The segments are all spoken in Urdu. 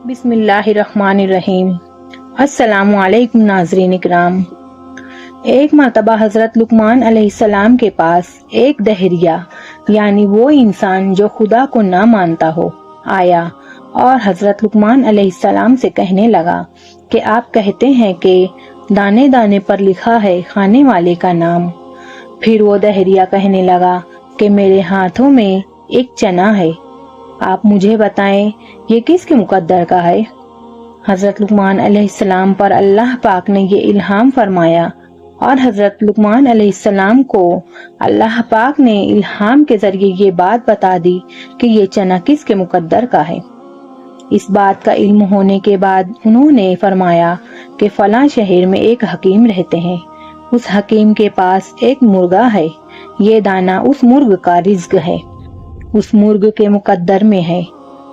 بسم اللہ الرحمن الرحیم۔ السلام علیکم ناظرین اکرام۔ ایک مرتبہ حضرت لقمان علیہ السلام کے پاس ایک دہریہ یعنی وہ انسان جو خدا کو نہ مانتا ہو آیا اور حضرت لقمان علیہ السلام سے کہنے لگا کہ آپ کہتے ہیں کہ دانے دانے پر لکھا ہے کھانے والے کا نام۔ پھر وہ دہریہ کہنے لگا کہ میرے ہاتھوں میں ایک چنا ہے، آپ مجھے بتائیں یہ کس کے مقدر کا ہے؟ حضرت لقمان علیہ السلام پر اللہ پاک نے یہ الہام فرمایا اور حضرت لقمان علیہ السلام کو اللہ پاک نے الہام کے ذریعے یہ بات بتا دی کہ یہ چنا کس کے مقدر کا ہے۔ اس بات کا علم ہونے کے بعد انہوں نے فرمایا کہ فلاں شہر میں ایک حکیم رہتے ہیں، اس حکیم کے پاس ایک مرغا ہے، یہ دانہ اس مرغ کا رزق ہے، اس مرغ کے مقدر میں ہے۔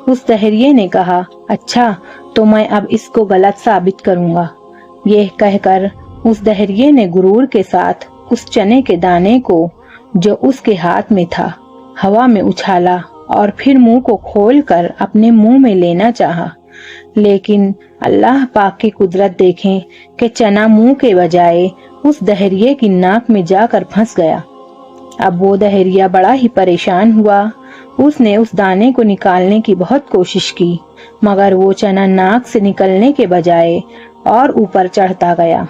اس دہریے نے کہا اچھا تو میں اب اس کو غلط ثابت کروں گا۔ یہ کہہ کر اس دہریے نے غرور کے ساتھ اس چنے کے دانے کو جو اس کے ہاتھ میں تھا ہوا میں اچھالا اور پھر منہ کو کھول کر اپنے منہ میں لینا چاہا، لیکن اللہ پاک کی قدرت دیکھیں کہ چنا منہ کے بجائے اس دہریے کی ناک میں جا کر پھنس گیا۔ اب وہ دہریہ بڑا ہی پریشان ہوا، اس نے اس دانے کو نکالنے کی بہت کوشش کی مگر وہ چنا ناک سے نکلنے کے بجائے اور اوپر چڑھتا گیا۔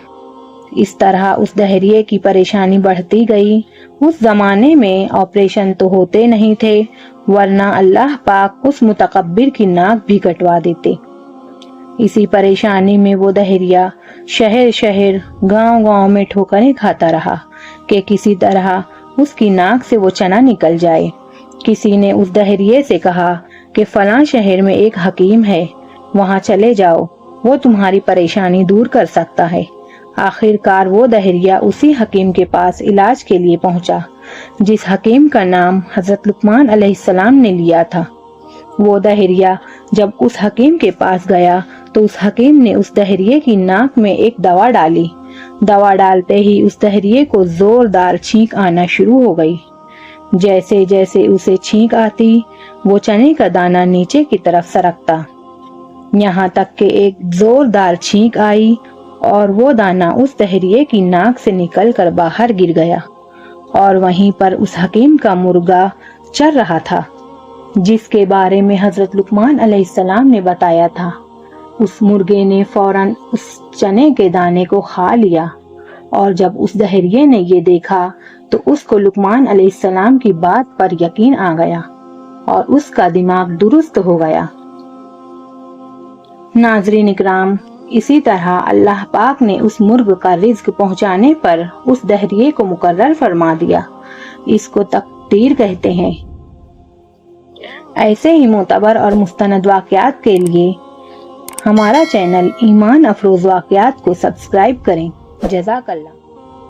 اس طرح اس دہریے کی پریشانی بڑھتی گئی۔ اس زمانے میں آپریشن تو ہوتے نہیں تھے ورنہ اللہ پاک اس متکبر کی ناک بھی کٹوا دیتے۔ اسی پریشانی میں وہ دہریہ شہر شہر گاؤں گاؤں میں ٹھوکریں کھاتا رہا کہ کسی طرح اس کی ناک سے وہ چنا نکل جائے۔ کسی نے اس دہریے سے کہا کہ فلاں شہر میں ایک حکیم ہے، وہاں چلے جاؤ، وہ تمہاری پریشانی دور کر سکتا ہے۔ آخر کار وہ دہریہ اسی حکیم کے پاس علاج کے لیے پہنچا جس حکیم کا نام حضرت لقمان علیہ السلام نے لیا تھا۔ وہ دہریہ جب اس حکیم کے پاس گیا تو اس حکیم نے اس دہریے کی ناک میں ایک دوا ڈالی۔ دوا ڈالتے ہی اس دہریے کو زوردار چھینک آنا شروع ہو گئی۔ جیسے جیسے اسے چھینک آتی وہ چنے کا دانہ نیچے کی طرف سرکتا، یہاں تک کہ ایک زوردار چھینک آئی اور وہ دانہ اس دہریے کی ناک سے نکل کر باہر گر گیا، اور وہیں پر اس حکیم کا مرغا چر رہا تھا جس کے بارے میں حضرت لقمان علیہ السلام نے بتایا تھا۔ اس مرغے نے فوراً اس چنے کے دانے کو کھا لیا، اور جب اس دہریے نے یہ دیکھا تو اس کو لقمان علیہ السلام کی بات پر یقین آ گیا اور اس کا دماغ درست ہو گیا۔ ناظرین اکرام، اسی طرح اللہ پاک نے اس مرغ کا رزق پہنچانے پر اس دہریے کو مقرر فرما دیا۔ اس کو تقدیر کہتے ہیں۔ ایسے ہی معتبر اور مستند واقعات کے لیے ہمارا چینل ایمان افروز واقعات کو سبسکرائب کریں۔ جزاک اللہ۔